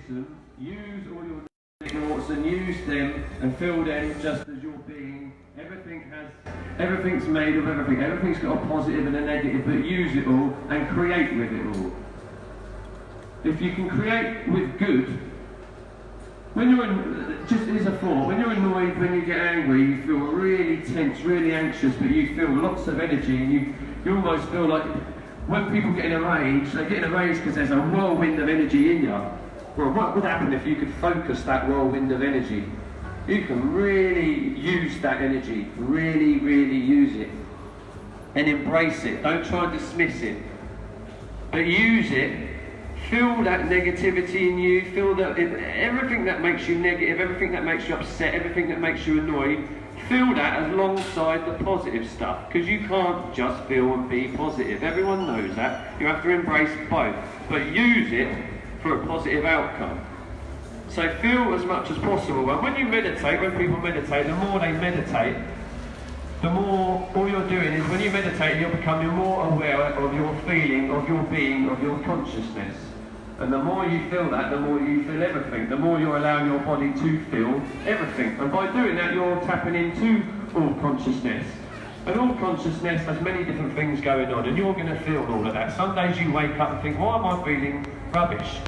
listen, use all your thoughts and use them and feel them just as your being. Everything's made of everything. Everything's got a positive and a negative, but use it all and create with it all. If you can create with good, when you're just as a thought, when you're annoyed, when you get angry, you feel really tense, really anxious, but you feel lots of energy, and you almost feel like when people get in a rage, they get in a rage because there's a whirlwind of energy in you. Well, what would happen if you could focus that whirlwind of energy? You can really use that energy, really, really use it, and embrace it. Don't try and dismiss it, but use it. Feel that negativity in you, feel that everything that makes you negative, everything that makes you upset, everything that makes you annoyed, feel that alongside the positive stuff, because you can't just feel and be positive. Everyone knows that. You have to embrace both, but use it for a positive outcome. So feel as much as possible. And when you meditate, when people meditate, the more they meditate, the more all you're doing is when you meditate, you're becoming more aware of your feeling, of your being, of your consciousness. And the more you feel that, the more you feel everything. The more you're allowing your body to feel everything. And by doing that, you're tapping into all consciousness. And all consciousness has many different things going on, and you're going to feel all of that. Some days you wake up and think, why am I feeling rubbish?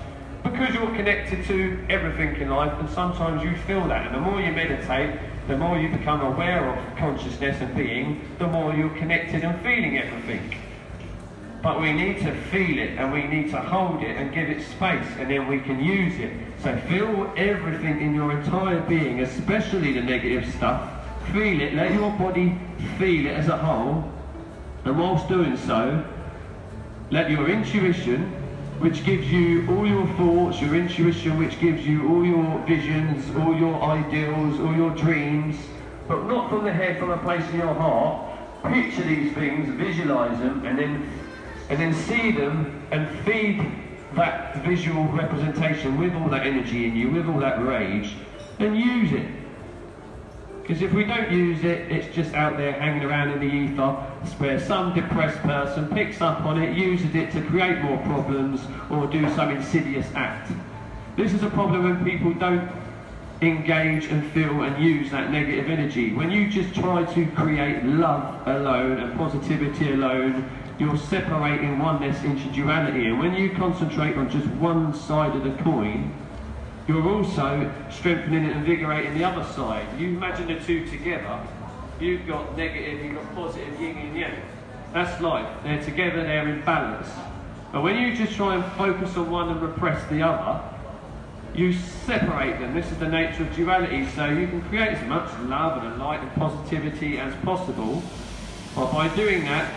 Because you're connected to everything in life, and sometimes you feel that. And the more you meditate, the more you become aware of consciousness and being, the more you're connected and feeling everything. But we need to feel it, and we need to hold it and give it space, and then we can use it. So feel everything in your entire being, especially the negative stuff. Feel it, let your body feel it as a whole, and whilst doing so, let your intuition, which gives you all your thoughts, your intuition which gives you all your visions, all your ideals, all your dreams, but not from the head, from a place in your heart. Picture these things, visualise them, and then see them and feed that visual representation with all that energy in you, with all that rage, and use it. Because if we don't use it, it's just out there hanging around in the ether, where some depressed person picks up on it, uses it to create more problems or do some insidious act. This is a problem when people don't engage and feel and use that negative energy. When you just try to create love alone and positivity alone, you're separating oneness into duality. And when you concentrate on just one side of the coin, you're also strengthening and invigorating the other side. You imagine the two together, you've got negative, you've got positive, yin and yang. That's life. They're together, they're in balance. But when you just try and focus on one and repress the other, you separate them. This is the nature of duality. So you can create as much love and light and positivity as possible, but by doing that,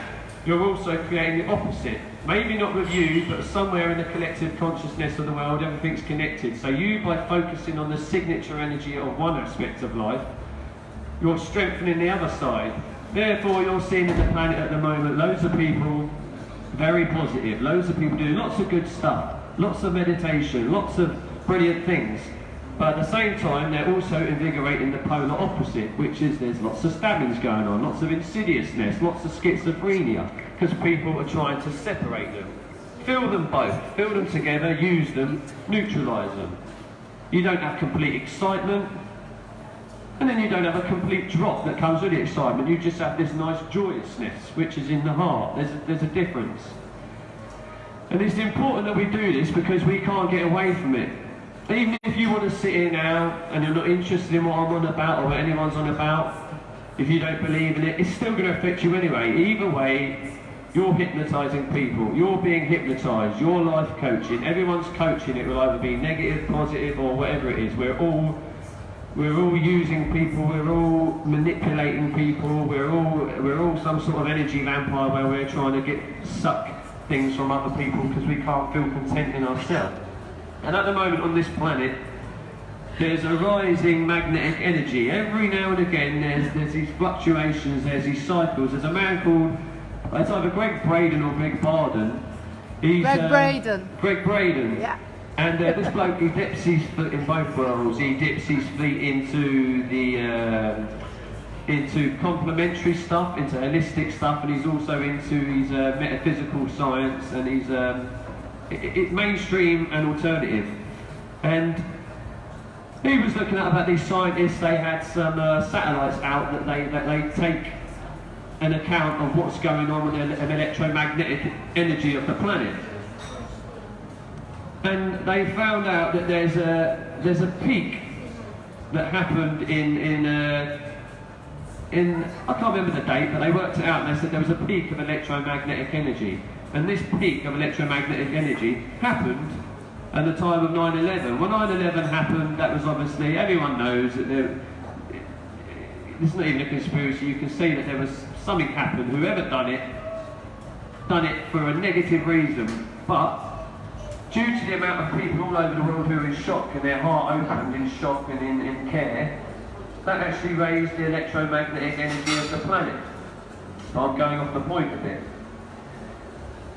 you're also creating the opposite. Maybe not with you, but somewhere in the collective consciousness of the world, everything's connected. So you, by focusing on the signature energy of one aspect of life, you're strengthening the other side. Therefore, you're seeing in the planet at the moment loads of people very positive, loads of people doing lots of good stuff, lots of meditation, lots of brilliant things. But at the same time, they're also invigorating the polar opposite, which is there's lots of stabbings going on, lots of insidiousness, lots of schizophrenia, because people are trying to separate them. Feel them both, feel them together, use them, neutralise them. You don't have complete excitement, and then you don't have a complete drop that comes with the excitement. You just have this nice joyousness, which is in the heart. There's a difference. And it's important that we do this because we can't get away from it. Even if you want to sit here now and you're not interested in what I'm on about or what anyone's on about, if you don't believe in it, it's still going to affect you anyway. Either way, you're hypnotising people, you're being hypnotised, you're life coaching, everyone's coaching. It will either be negative, positive or whatever it is. We're all using people, we're all manipulating people, we're all some sort of energy vampire where we're trying to suck things from other people because we can't feel content in ourselves. And at the moment on this planet, there's a rising magnetic energy. Every now and again there's these fluctuations, there's these cycles. There's a man called, it's either Greg Braden or Greg Barden. Greg Braden. Greg Braden. Yeah. And this bloke, he dips his foot in both worlds. He dips his feet into complementary stuff, into holistic stuff, and he's also into his metaphysical science, and he's it's mainstream and alternative. And he was looking at about these scientists. They had some satellites out that they take an account of what's going on with the electromagnetic energy of the planet. And they found out that there's a peak that happened in I can't remember the date, but they worked it out and they said there was a peak of electromagnetic energy. And this peak of electromagnetic energy happened at the time of 9/11. When 9/11 happened, that was obviously, everyone knows that it's not even a conspiracy. You can see that there was something happened. Whoever done it for a negative reason. But due to the amount of people all over the world who are in shock and their heart opened in shock and in care, that actually raised the electromagnetic energy of the planet. So I'm going off the point a bit.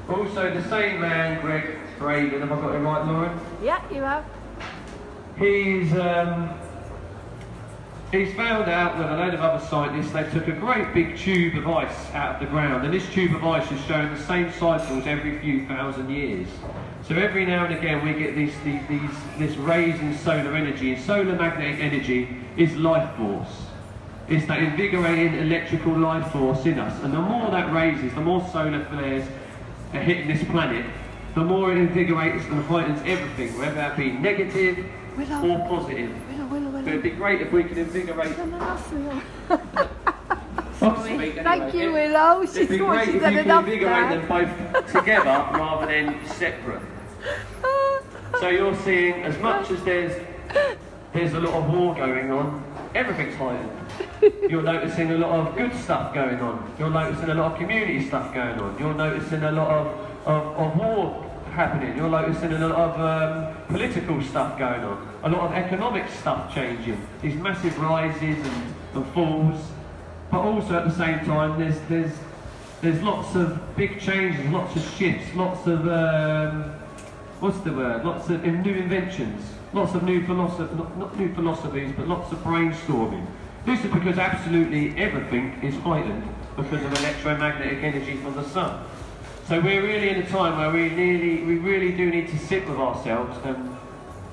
Also, the same man, Greg Braden, have I got it right, Lauren? Yeah, you have. He's found out with a load of other scientists, they took a great big tube of ice out of the ground, and this tube of ice is showing the same cycles every few thousand years. So every now and again we get this raise in solar energy, and solar magnetic energy is life force. It's that invigorating electrical life force in us, and the more that raises, the more solar flares are hitting this planet, the more it invigorates and heightens everything, whether that be negative or positive. Willow. It'd be great if we could invigorate. Sorry. Thank you, Willow. It'd be great if we could invigorate them both together rather than separate. So you're seeing, as much as there's a lot of war going on, everything's heightened. You're noticing a lot of good stuff going on. You're noticing a lot of community stuff going on. You're noticing a lot of war happening. You're noticing a lot of political stuff going on. A lot of economic stuff changing. These massive rises and falls. But also at the same time, there's lots of big changes, lots of shifts, lots of lots of new inventions, lots of new not new philosophies, but lots of brainstorming. This is because absolutely everything is heightened because of electromagnetic energy from the sun. So we're really in a time where we really do need to sit with ourselves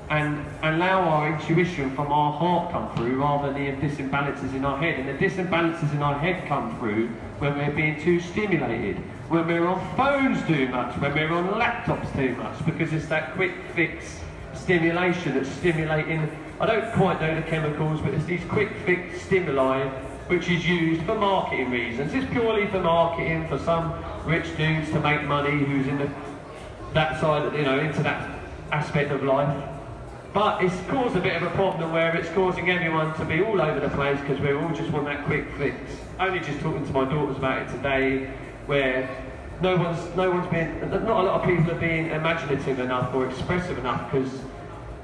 and allow our intuition from our heart come through rather than the disimbalances in our head. And the disimbalances in our head come through when we're being too stimulated, when we're on phones too much, when we're on laptops too much, because it's that quick fix stimulation that's stimulating, I don't quite know the chemicals, but it's these quick fix stimuli which is used for marketing reasons. It's purely for marketing, for some rich dudes to make money who's in that side, into that aspect of life. But it's caused a bit of a problem where it's causing everyone to be all over the place because we all just want that quick fix. Only just talking to my daughters about it today, where not a lot of people are being imaginative enough or expressive enough because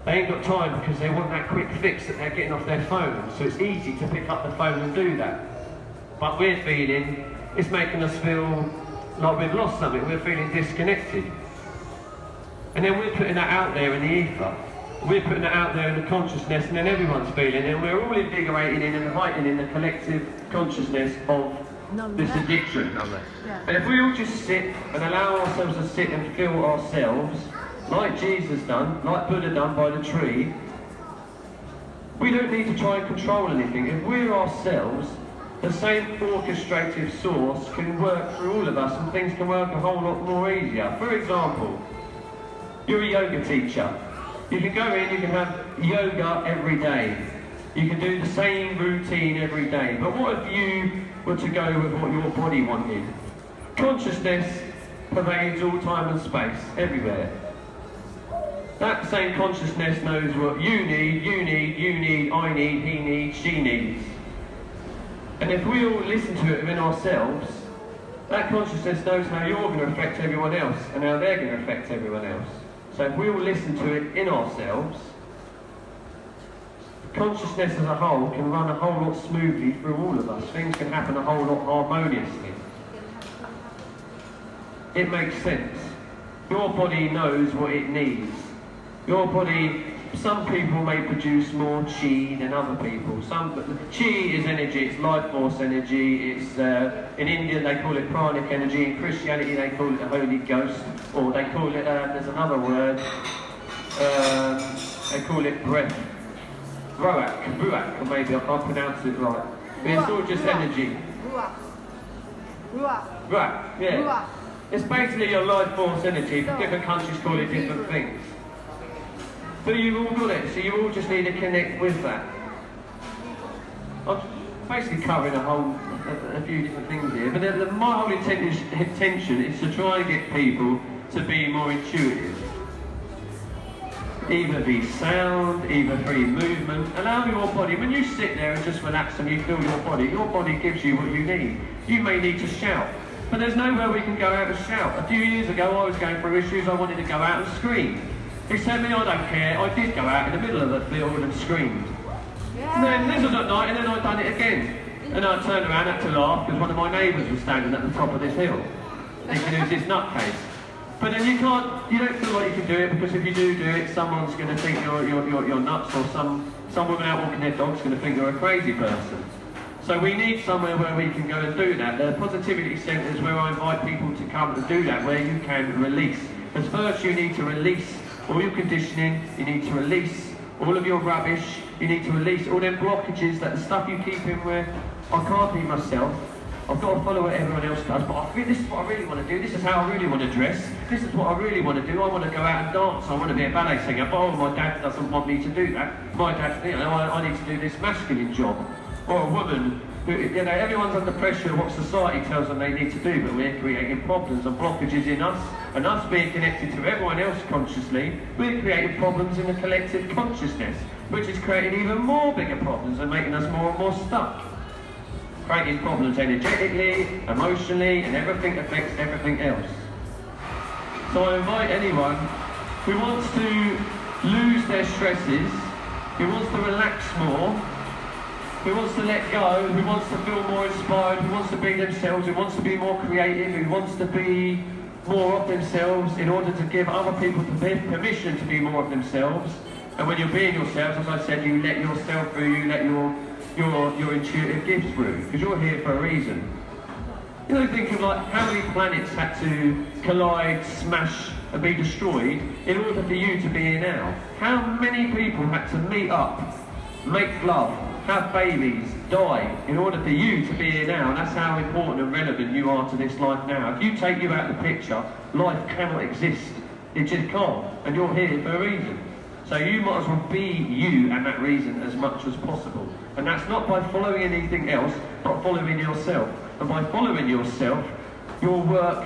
they ain't got time, because they want that quick fix that they're getting off their phone. So it's easy to pick up the phone and do that. But we're feeling, it's making us feel like we've lost something, we're feeling disconnected. And then we're putting that out there in the ether. We're putting that out there in the consciousness, and then everyone's feeling it, and we're all invigorating in and heightening the collective consciousness of this addiction. And if we all just sit and allow ourselves to sit and feel ourselves, like Jesus done, like Buddha done by the tree, we don't need to try and control anything. If we're ourselves, the same orchestrative source can work through all of us, and things can work a whole lot more easier. For example, you're a yoga teacher. You can go in, you can have yoga every day. You can do the same routine every day. But what if you were to go with what your body wanted? Consciousness pervades all time and space, everywhere. That same consciousness knows what you need, I need, he needs, she needs. And if we all listen to it within ourselves, that consciousness knows how you're going to affect everyone else and how they're going to affect everyone else. So if we all listen to it in ourselves, consciousness as a whole can run a whole lot smoothly through all of us. Things can happen a whole lot harmoniously. It makes sense. Your body knows what it needs. Your body, some people may produce more chi than other people. Chi is energy, it's life force energy. It's in India they call it pranic energy. In Christianity they call it the Holy Ghost, or they call it there's another word. They call it breath. Ruach, or maybe I can't pronounce it right. But it's all just energy. Ruach, yeah. It's basically your life force energy. Different countries call it different things. But you've all got it, so you all just need to connect with that. I'm basically covering a few different things here, but my whole intention is to try and get people to be more intuitive. Either be sound, either through movement. Allow your body, when you sit there and just relax and you feel your body gives you what you need. You may need to shout, but there's nowhere we can go out and shout. A few years ago I was going through issues, I wanted to go out and scream. He said to me, I don't care. I did go out in the middle of the field and screamed. Yeah. And then this was at night, and then I'd done it again. And I turned around, had to laugh, because one of my neighbours was standing at the top of this hill, thinking who's this nutcase. But then you don't feel like you can do it, because if you do it, someone's going to think you're nuts, or some woman out walking their dog's going to think you're a crazy person. So we need somewhere where we can go and do that. The positivity centres where I invite people to come and do that, where you can release. Because first you need to release all your conditioning, you need to release all of your rubbish, you need to release all them blockages, that the stuff you keep in where I can't be myself, I've got to follow what everyone else does, but I feel this is what I really want to do, this is how I really want to dress, this is what I really want to do, I want to go out and dance, I want to be a ballet singer, but oh, my dad doesn't want me to do that, my dad, I need to do this masculine job, or a woman who, everyone's under pressure of what society tells them they need to do, but we're creating problems and blockages in us, and us being connected to everyone else consciously, we're creating problems in the collective consciousness, which is creating even more bigger problems and making us more and more stuck. Creating problems energetically, emotionally, and everything affects everything else. So I invite anyone who wants to lose their stresses, who wants to relax more, who wants to let go, who wants to feel more inspired, who wants to be themselves, who wants to be more creative, who wants to be more of themselves in order to give other people permission to be more of themselves. And when you're being yourselves, as I said, you let yourself through, you let your intuitive gifts through, because you're here for a reason. You know, think of like how many planets had to collide, smash and be destroyed in order for you to be here now. How many people had to meet up, make love, have babies, die in order for you to be here now. And that's how important and relevant you are to this life now. If you take you out of the picture, life cannot exist. It just can't. And you're here for a reason. So you might as well be you and that reason as much as possible. And that's not by following anything else, but following yourself. And by following yourself, you'll work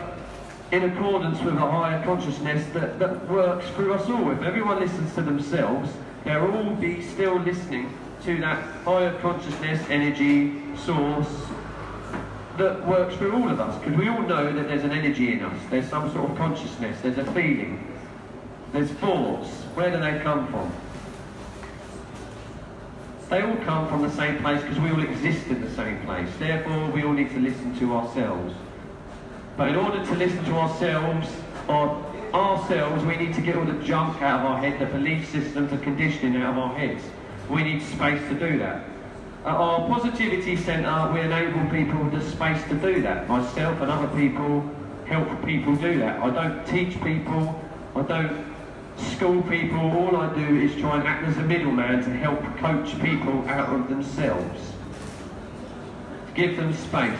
in accordance with a higher consciousness that works through us all. If everyone listens to themselves, they'll all be still listening to that higher consciousness, energy, source that works through all of us. Because we all know that there's an energy in us, there's some sort of consciousness, there's a feeling, there's thoughts. Where do they come from? They all come from the same place because we all exist in the same place. Therefore, we all need to listen to ourselves. But in order to listen to ourselves, we need to get all the junk out of our head, the belief systems, the conditioning out of our heads. We need space to do that. At our Positivity Centre, we enable people the space to do that. Myself and other people help people do that. I don't teach people, I don't school people, all I do is try and act as a middleman to help coach people out of themselves. Give them space.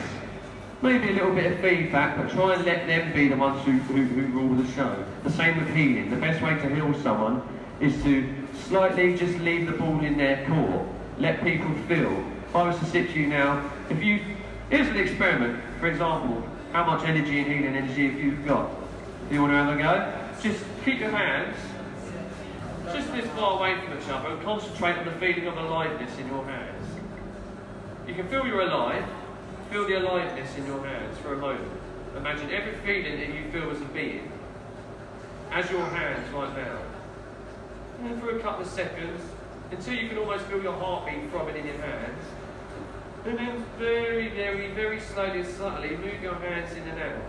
Maybe a little bit of feedback, but try and let them be the ones who rule the show. The same with healing. The best way to heal someone is to slightly just leave the ball in their court. Let people feel. If I was to sit to you now, here's an experiment, for example, how much energy and healing energy have you got? Do you want to have a go? Just keep your hands just this far away from each other and concentrate on the feeling of aliveness in your hands. You can feel you're alive, feel the aliveness in your hands for a moment. Imagine every feeling that you feel as a being, as your hands right now. And for a couple of seconds, until you can almost feel your heartbeat throbbing in your hands. And then very, very, very slowly and subtly move your hands in and out.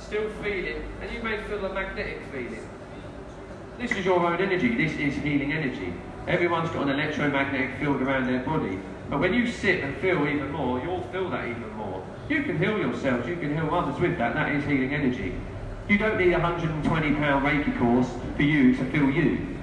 Still feeling, and you may feel a magnetic feeling. This is your own energy, this is healing energy. Everyone's got an electromagnetic field around their body. But when you sit and feel even more, you'll feel that even more. You can heal yourselves, you can heal others with that is healing energy. You don't need a £120 Reiki course for you to feel you.